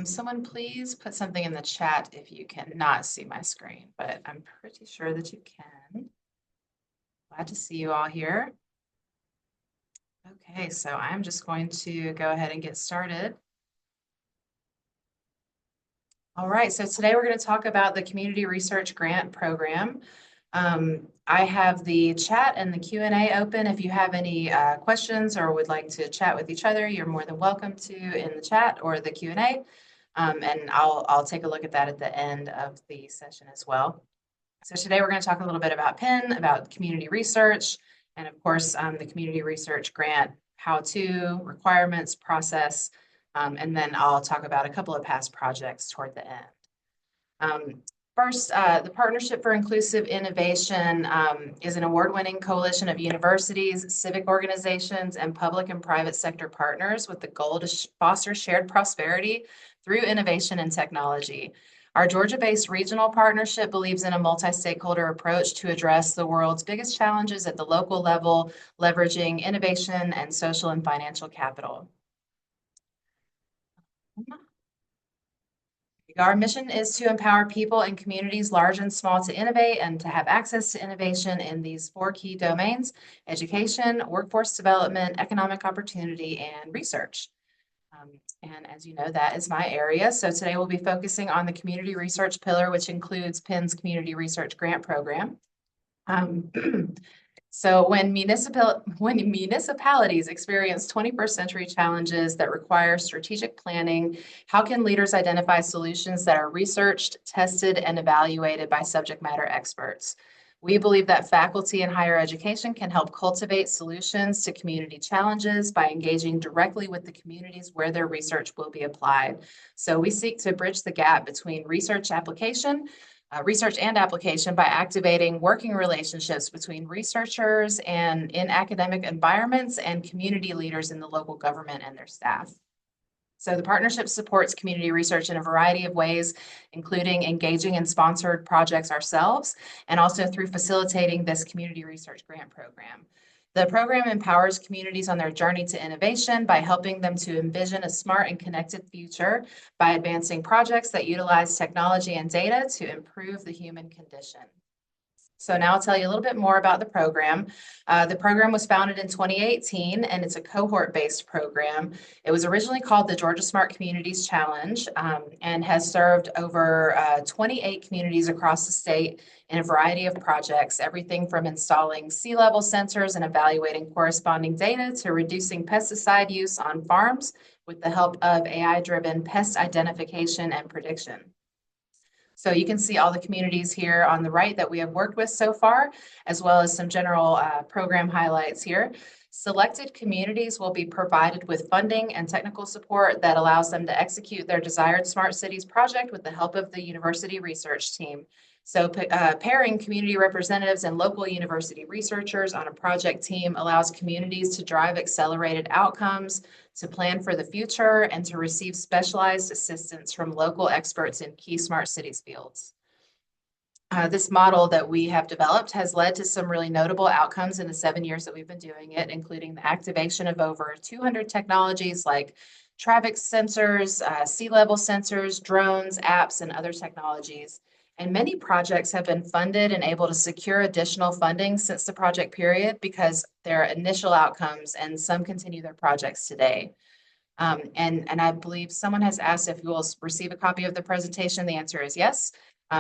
Someone please put something in the chat if you cannot see my screen, but I'm pretty sure that you can. Glad to see you all here. Okay, so I'm just going to go ahead and get started. All right, so today we're going to talk about the Community Research Grant Program. I have the chat and the Q&A open. If you have any questions or would like to chat with each other, you're more than welcome to in the chat or the Q&A. And I'll take a look at that at the end of the session as well. So today we're going to talk a little bit about PEN, about community research, and of course, the community research grant, how-to, requirements, process, and then I'll talk about a couple of past projects toward the end. First, the Partnership for Inclusive Innovation is an award-winning coalition of universities, civic organizations, and public and private sector partners with the goal to foster shared prosperity through innovation and technology. Our Georgia-based regional partnership believes in a multi-stakeholder approach to address the world's biggest challenges at the local level, leveraging innovation and social and financial capital. Our mission is to empower people and communities large and small to innovate and to have access to innovation in these 4 key domains: education, workforce development, economic opportunity, and research. And as you know, that is my area. So today we'll be focusing on the community research pillar, which includes PEN's Community Research Grant Program. So when municipalities experience 21st century challenges that require strategic planning, how can leaders identify solutions that are researched, tested, and evaluated by subject matter experts? We believe that faculty in higher education can help cultivate solutions to community challenges by engaging directly with the communities where their research will be applied. So we seek to bridge the gap between research and application by activating working relationships between researchers and in academic environments and community leaders in the local government and their staff. So the partnership supports community research in a variety of ways, including engaging in sponsored projects ourselves, and also through facilitating this community research grant program. The program empowers communities on their journey to innovation by helping them to envision a smart and connected future by advancing projects that utilize technology and data to improve the human condition. So now I'll tell you a little bit more about the program. The program was founded in 2018, and it's a cohort-based program. It was originally called the Georgia Smart Communities Challenge, and has served over 28 communities across the state in a variety of projects, everything from installing sea level sensors and evaluating corresponding data to reducing pesticide use on farms with the help of AI-driven pest identification and prediction. So you can see all the communities here on the right that we have worked with so far, as well as some general program highlights here. Selected communities will be provided with funding and technical support that allows them to execute their desired Smart Cities project with the help of the university research team. So pairing community representatives and local university researchers on a project team allows communities to drive accelerated outcomes, to plan for the future, and to receive specialized assistance from local experts in key smart cities fields. This model that we have developed has led to some really notable outcomes in the 7 years that we've been doing it, including the activation of over 200 technologies like traffic sensors, sea level sensors, drones, apps, and other technologies. And many projects have been funded and able to secure additional funding since the project period because their initial outcomes, and some continue their projects today. And I believe someone has asked if you will receive a copy of the presentation. The answer is yes.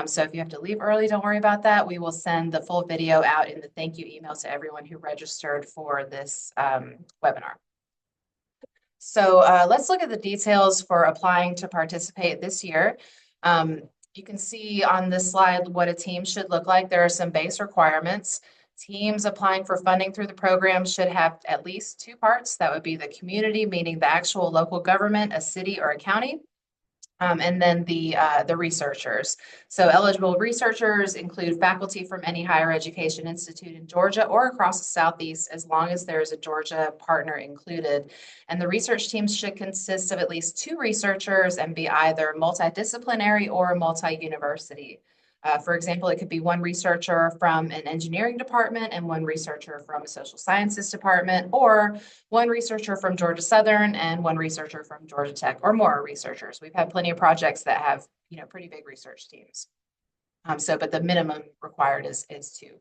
So if you have to leave early, don't worry about that. We will send the full video out in the thank you email to everyone who registered for this webinar. So let's look at the details for applying to participate this year. You can see on this slide what a team should look like. There are some base requirements. Teams applying for funding through the program should have at least 2 parts. That would be the community, meaning the actual local government, a city or a county, and then the researchers. So eligible researchers include faculty from any higher education institute in Georgia or across the Southeast, as long as there is a Georgia partner included. And the research teams should consist of at least 2 researchers and be either multidisciplinary or multi-university. For example, it could be one researcher from an engineering department and one researcher from a social sciences department, or one researcher from Georgia Southern and one researcher from Georgia Tech, or more researchers. We've had plenty of projects that have, pretty big research teams. But the minimum required is two.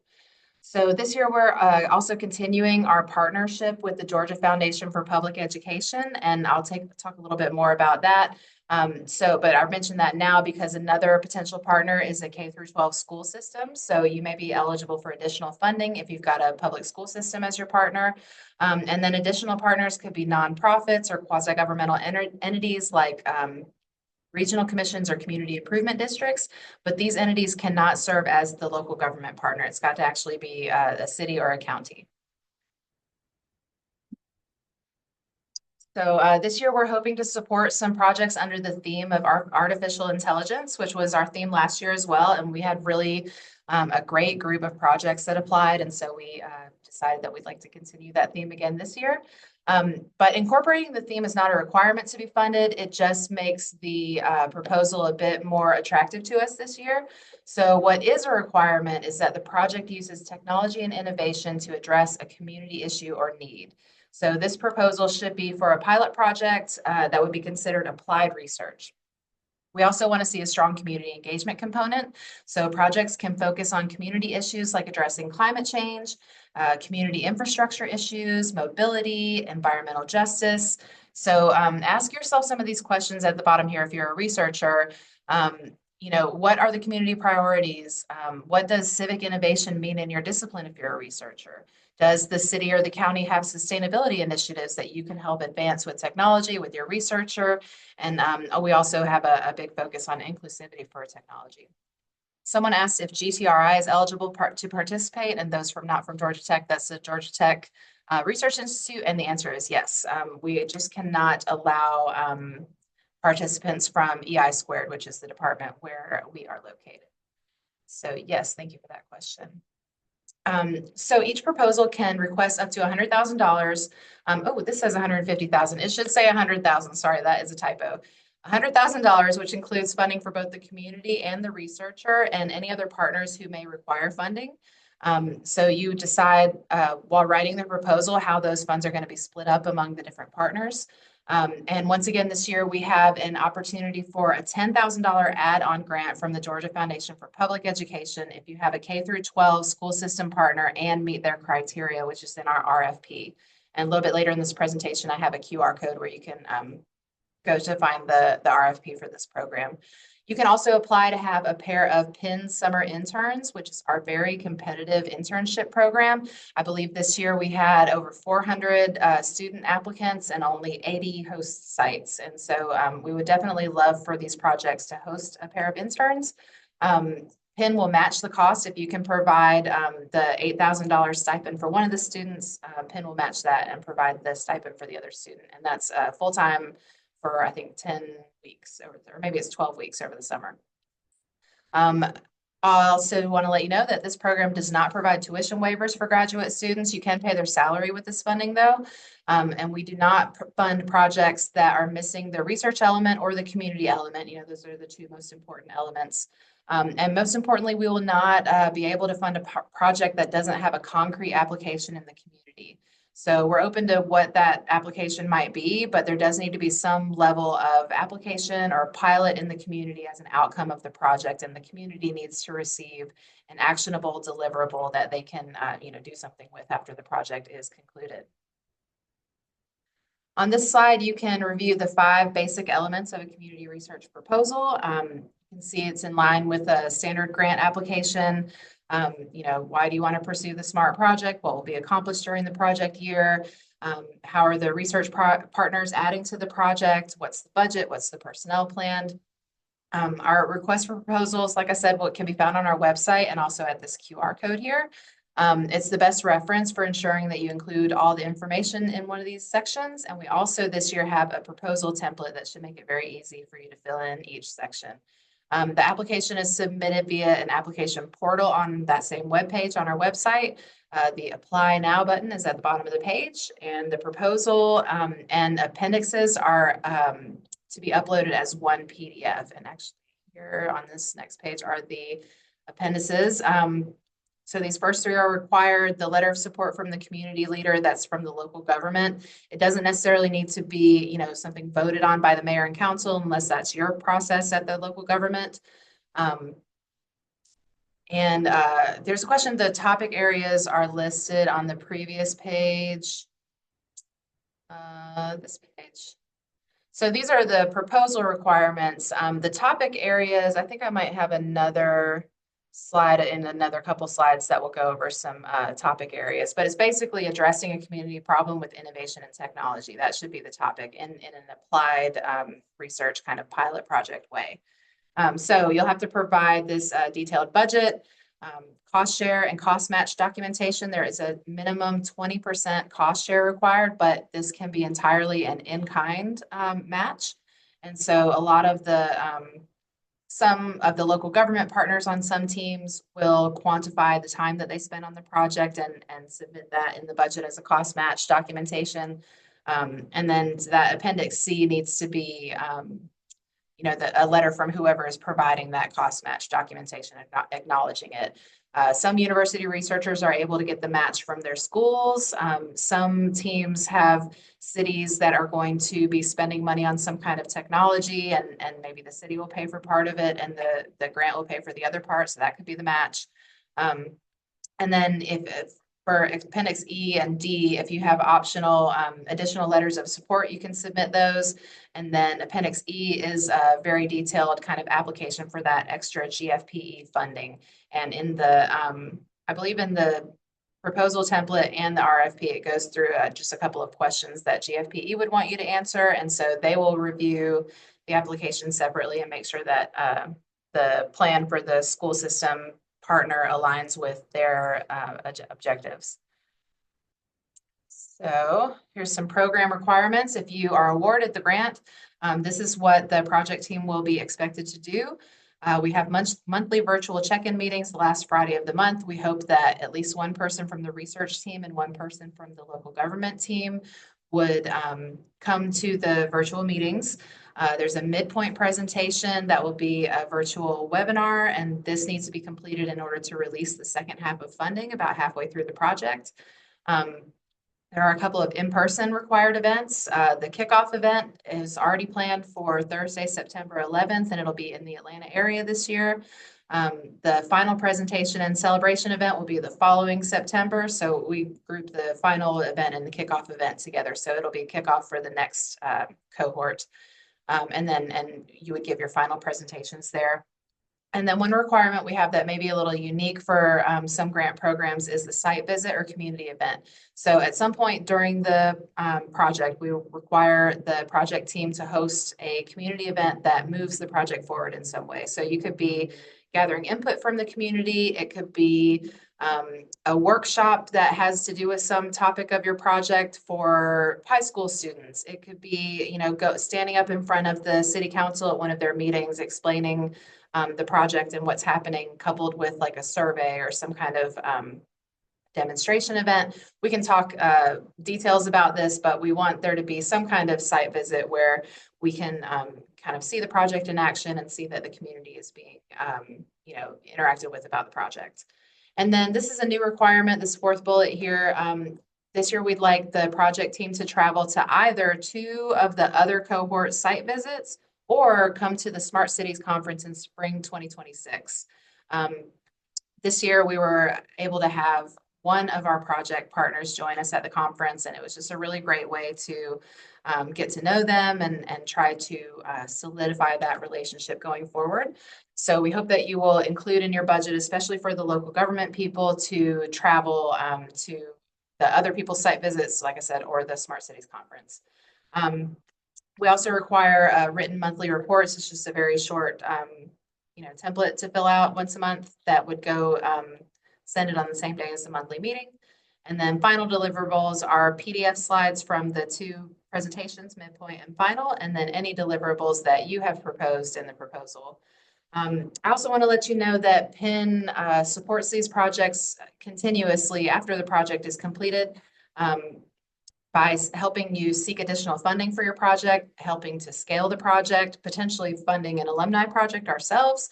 So this year, we're also continuing our partnership with the Georgia Foundation for Public Education, and I'll talk a little bit more about that. But I mentioned that now because another potential partner is a K through 12 school system. So you may be eligible for additional funding if you've got a public school system as your partner. And then additional partners could be nonprofits or quasi-governmental entities like regional commissions or community improvement districts, but these entities cannot serve as the local government partner. It's got to actually be a city or a county. So this year, we're hoping to support some projects under the theme of artificial intelligence, which was our theme last year as well. And we had really a great group of projects that applied. And so we decided that we'd like to continue that theme again this year. But incorporating the theme is not a requirement to be funded. It just makes the proposal a bit more attractive to us this year. So what is a requirement is that the project uses technology and innovation to address a community issue or need. So this proposal should be for a pilot project that would be considered applied research. We also want to see a strong community engagement component. So projects can focus on community issues like addressing climate change, community infrastructure issues, mobility, environmental justice. So ask yourself some of these questions at the bottom here if you're a researcher. What are the community priorities? What does civic innovation mean in your discipline if you're a researcher? Does the city or the county have sustainability initiatives that you can help advance with technology, with your researcher? And we also have a big focus on inclusivity for technology. Someone asked if GTRI is eligible to participate, and those not from Georgia Tech, that's the Georgia Tech Research Institute, and the answer is yes. We just cannot allow participants from EI Squared, which is the department where we are located. So yes, thank you for that question. So each proposal can request up to $100,000. This says 150,000. It should say 100,000. Sorry, that is a typo. $100,000, which includes funding for both the community and the researcher and any other partners who may require funding. So you decide while writing the proposal how those funds are going to be split up among the different partners. And once again, this year we have an opportunity for a $10,000 add-on grant from the Georgia Foundation for Public Education if you have a K through 12 school system partner and meet their criteria, which is in our RFP. And a little bit later in this presentation, I have a QR code where you can go to find the RFP for this program. You can also apply to have a pair of Penn Summer Interns, which is our very competitive internship program. I believe this year we had over 400 student applicants and only 80 host sites. And so we would definitely love for these projects to host a pair of interns. Penn will match the cost if you can provide the $8,000 stipend for one of the students. Penn will match that and provide the stipend for the other student. And that's full-time for, I think, 10 weeks, or maybe it's 12 weeks over the summer. I also want to let you know that this program does not provide tuition waivers for graduate students. You can pay their salary with this funding, though. And we do not fund projects that are missing the research element or the community element. Those are the two most important elements. And most importantly, we will not be able to fund a project that doesn't have a concrete application in the community. So we're open to what that application might be, but there does need to be some level of application or pilot in the community as an outcome of the project, and the community needs to receive an actionable deliverable that they can do something with after the project is concluded. On this slide, you can review the 5 basic elements of a community research proposal. You can see it's in line with a standard grant application. Why do you want to pursue the SMART project? What will be accomplished during the project year? How are the research partners adding to the project? What's the budget? What's the personnel plan? Our request for proposals, like I said, what can be found on our website and also at this QR code here. It's the best reference for ensuring that you include all the information in one of these sections. And we also this year have a proposal template that should make it very easy for you to fill in each section. The application is submitted via an application portal on that same webpage on our website. The Apply Now button is at the bottom of the page, and the proposal and appendixes are to be uploaded as one PDF. And actually here on this next page are the appendices. So these first three are required. The letter of support from the community leader, that's from the local government. It doesn't necessarily need to be, something voted on by the mayor and council unless that's your process at the local government. And there's a question, the topic areas are listed on the previous page. This page. So these are the proposal requirements. The topic areas, I think I might have another slide in another couple slides that will go over some topic areas, but it's basically addressing a community problem with innovation and technology. That should be the topic in an applied research kind of pilot project way. So you'll have to provide this detailed budget, cost share and cost match documentation. There is a minimum 20% cost share required, but this can be entirely an in-kind match. And so a lot of some of the local government partners on some teams will quantify the time that they spend on the project and submit that in the budget as a cost match documentation. And then that Appendix C needs to be a letter from whoever is providing that cost match documentation, acknowledging it. Some university researchers are able to get the match from their schools. Some teams have cities that are going to be spending money on some kind of technology, and maybe the city will pay for part of it and the grant will pay for the other part. So that could be the match. And then if for Appendix E and D, if you have optional additional letters of support, you can submit those. And then Appendix E is a very detailed kind of application for that extra GFPE funding. And in the, I believe in the proposal template and the RFP, it goes through just a couple of questions that GFPE would want you to answer. And so they will review the application separately and make sure that the plan for the school system partner aligns with their objectives. So here's some program requirements. If you are awarded the grant, this is what the project team will be expected to do. We have monthly virtual check-in meetings the last Friday of the month. We hope that at least one person from the research team and one person from the local government team would come to the virtual meetings. There's a midpoint presentation that will be a virtual webinar, and this needs to be completed in order to release the second half of funding about halfway through the project. There are a couple of in-person required events. The kickoff event is already planned for Thursday, September 11th, and it'll be in the Atlanta area this year. The final presentation and celebration event will be the following September. So we grouped the final event and the kickoff event together. So it'll be a kickoff for the next cohort. And you would give your final presentations there. And then one requirement we have that may be a little unique for some grant programs is the site visit or community event. So at some point during the project, we require the project team to host a community event that moves the project forward in some way. So you could be gathering input from the community. It could be a workshop that has to do with some topic of your project for high school students. It could be, standing up in front of the city council at one of their meetings, explaining the project and what's happening, coupled with like a survey or some kind of demonstration event. We can talk details about this, but we want there to be some kind of site visit where we can kind of see the project in action and see that the community is being, interacted with about the project. And then this is a new requirement, this fourth bullet here. This year, we'd like the project team to travel to either two of the other cohort site visits or come to the Smart Cities Conference in spring 2026. This year, we were able to have one of our project partners join us at the conference, and it was just a really great way to get to know them and try to solidify that relationship going forward. So we hope that you will include in your budget, especially for the local government people, to travel to the other people's site visits, like I said, or the Smart Cities Conference. We also require written monthly reports. It's just a very short, template to fill out once a month that would go send it on the same day as the monthly meeting. And then final deliverables are PDF slides from the two presentations, midpoint and final, and then any deliverables that you have proposed in the proposal. I also want to let you know that PIN supports these projects continuously after the project is completed. By helping you seek additional funding for your project, helping to scale the project, potentially funding an alumni project ourselves.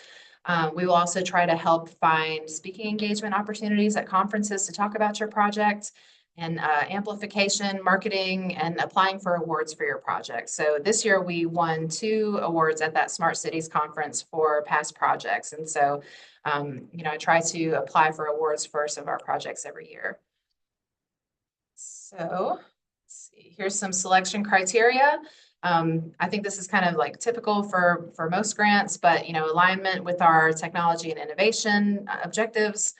We will also try to help find speaking engagement opportunities at conferences to talk about your project, and amplification, marketing, and applying for awards for your project. So this year we won 2 awards at that Smart Cities Conference for past projects. And so, I try to apply for awards for some of our projects every year. So let's see, here's some selection criteria. I think this is kind of like typical for most grants, but alignment with our technology and innovation objectives.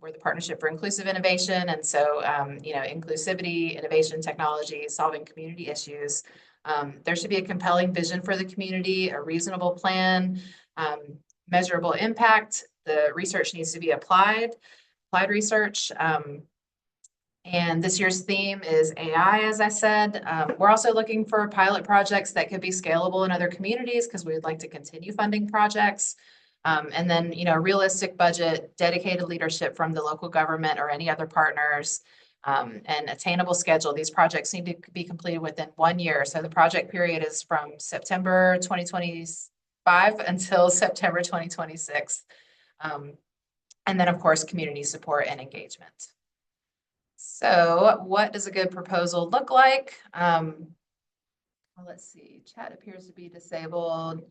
We're the Partnership for Inclusive Innovation, and so inclusivity, innovation, technology, solving community issues. There should be a compelling vision for the community, a reasonable plan, measurable impact. The research needs to be applied research. And this year's theme is AI, as I said. We're also looking for pilot projects that could be scalable in other communities because we would like to continue funding projects. And then, a realistic budget, dedicated leadership from the local government or any other partners, and attainable schedule. These projects need to be completed within 1 year. So the project period is from September 2025 until September 2026. And then, of course, community support and engagement. So what does a good proposal look like? Let's see, chat appears to be disabled.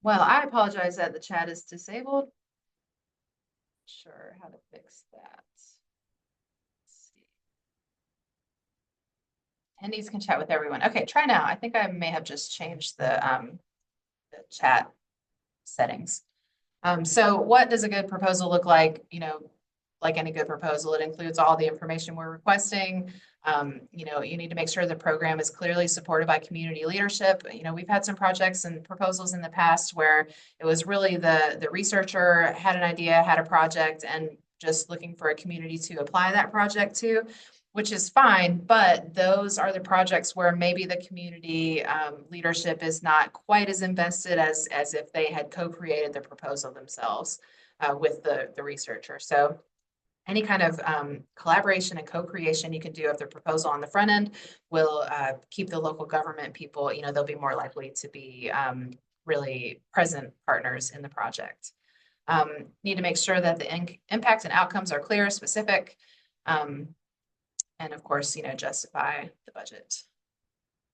Well, I apologize that the chat is disabled. Not sure how to fix that. Let's see. Attendees can chat with everyone. Okay, try now. I think I may have just changed the chat settings. So what does a good proposal look like? Like any good proposal, it includes all the information we're requesting. You need to make sure the program is clearly supported by community leadership. We've had some projects and proposals in the past where it was really the researcher had an idea, had a project, and just looking for a community to apply that project to, which is fine. But those are the projects where maybe the community leadership is not quite as invested as if they had co-created the proposal themselves with the researcher. So any kind of collaboration and co-creation you can do of the proposal on the front end will keep the local government people, they'll be more likely to be really present partners in the project. Need to make sure that the impact and outcomes are clear, specific, and of course, justify the budget.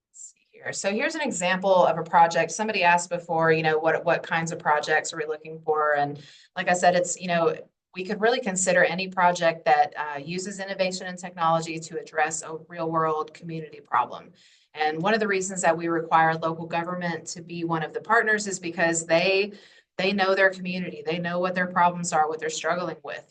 Let's see here. So here's an example of a project. Somebody asked before, what kinds of projects are we looking for? And like I said, it's, we could really consider any project that uses innovation and technology to address a real world community problem. And one of the reasons that we require local government to be one of the partners is because they know their community, they know what their problems are, what they're struggling with,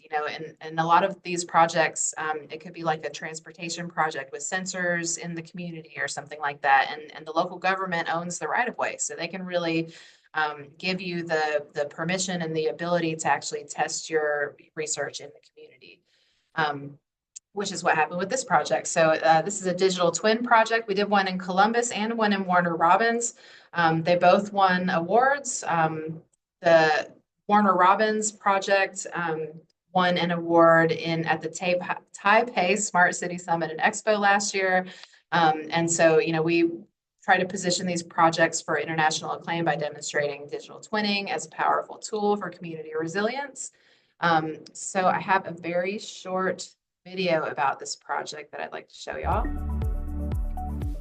and a lot of these projects, it could be like a transportation project with sensors in the community or something like that. And the local government owns the right of way. So they can really give you the permission and the ability to actually test your research in the community, which is what happened with this project. So this is a digital twin project. We did one in Columbus and one in Warner Robins. They both won awards. The Warner Robins project won an award at the Taipei Smart City Summit and Expo last year. And so, we try to position these projects for international acclaim by demonstrating digital twinning as a powerful tool for community resilience. So I have a very short video about this project that I'd like to show y'all.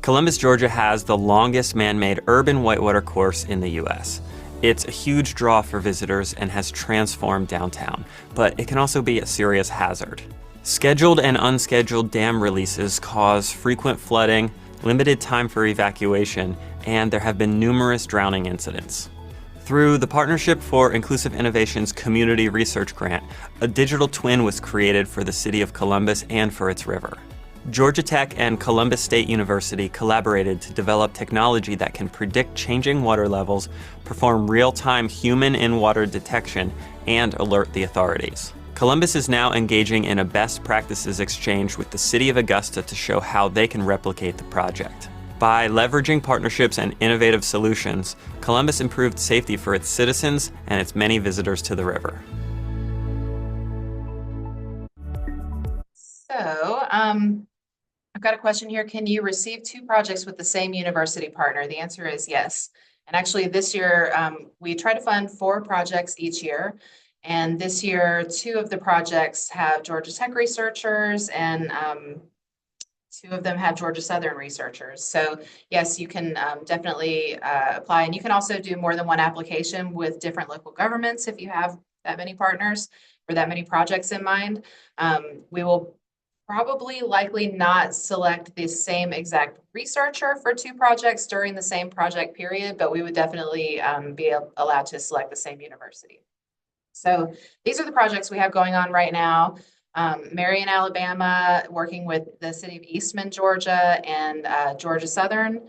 Columbus, Georgia has the longest man-made urban whitewater course in the U.S. It's a huge draw for visitors and has transformed downtown, but it can also be a serious hazard. Scheduled and unscheduled dam releases cause frequent flooding, limited time for evacuation, and there have been numerous drowning incidents. Through the Partnership for Inclusive Innovation's Community Research Grant, a digital twin was created for the city of Columbus and for its river. Georgia Tech and Columbus State University collaborated to develop technology that can predict changing water levels, perform real-time human in-water detection, and alert the authorities. Columbus is now engaging in a best practices exchange with the City of Augusta to show how they can replicate the project. By leveraging partnerships and innovative solutions, Columbus improved safety for its citizens and its many visitors to the river. So, I've got a question here. Can you receive 2 projects with the same university partner? The answer is yes. And actually this year, we try to fund 4 projects each year. And this year, 2 of the projects have Georgia Tech researchers and 2 of them have Georgia Southern researchers. So yes, you can definitely apply. And you can also do more than one application with different local governments if you have that many partners or that many projects in mind. We will probably likely not select the same exact researcher for 2 projects during the same project period, but we would definitely be allowed to select the same university. So these are the projects we have going on right now. Marion, Alabama, working with the city of Eastman, Georgia, and Georgia Southern,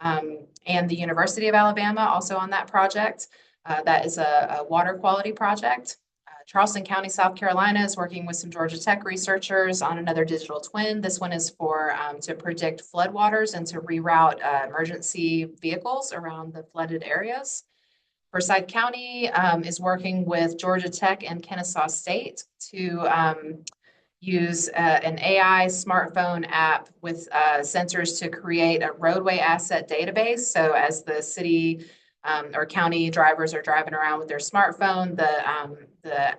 and the University of Alabama also on that project. That is a water quality project. Charleston County, South Carolina is working with some Georgia Tech researchers on another digital twin. This one is for to predict floodwaters and to reroute emergency vehicles around the flooded areas. Forsyth County is working with Georgia Tech and Kennesaw State to use an AI smartphone app with sensors to create a roadway asset database. So as the city or county drivers are driving around with their smartphone, the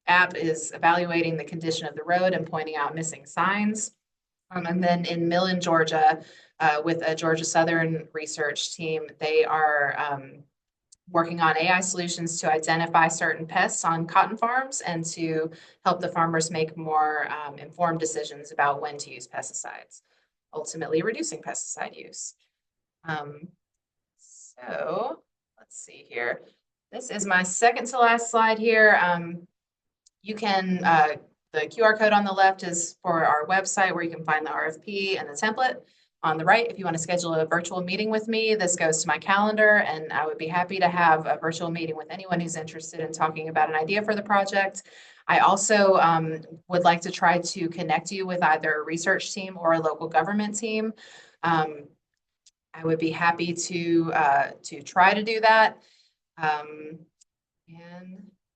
app is evaluating the condition of the road and pointing out missing signs. And then in Millen, Georgia, with a Georgia Southern research team, they are working on AI solutions to identify certain pests on cotton farms and to help the farmers make more informed decisions about when to use pesticides, ultimately reducing pesticide use. So let's see here. This is my second to last slide here. You can, the QR code on the left is for our website where you can find the RFP and the template. On the right, if you want to schedule a virtual meeting with me, this goes to my calendar, and I would be happy to have a virtual meeting with anyone who's interested in talking about an idea for the project. I also would like to try to connect you with either a research team or a local government team. I would be happy to try to do that. And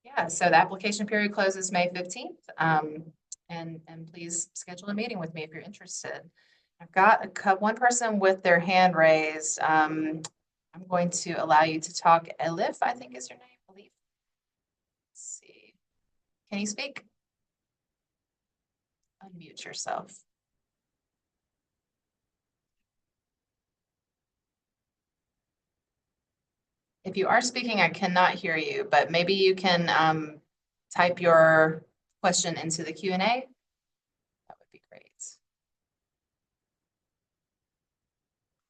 yeah, so the application period closes May 15th. And please schedule a meeting with me if you're interested. I've got one person with their hand raised. I'm going to allow you to talk. Elif, I think is your name. Elif. Let's see. Can you speak? Unmute yourself. If you are speaking, I cannot hear you, but maybe you can type your question into the Q&A. That would be great.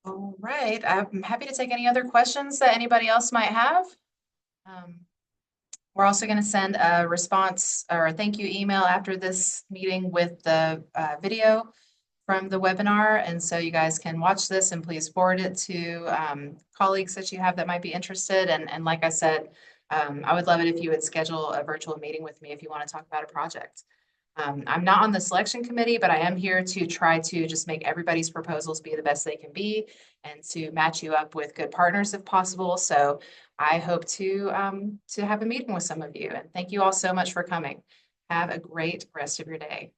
All right, I'm happy to take any other questions that anybody else might have. We're also going to send a response or a thank you email after this meeting with the video from the webinar. And so you guys can watch this and please forward it to colleagues that you have that might be interested. And like I said, I would love it if you would schedule a virtual meeting with me if you want to talk about a project. I'm not on the selection committee, but I am here to try to just make everybody's proposals be the best they can be and to match you up with good partners if possible. So I hope to have a meeting with some of you. And thank you all so much for coming. Have a great rest of your day.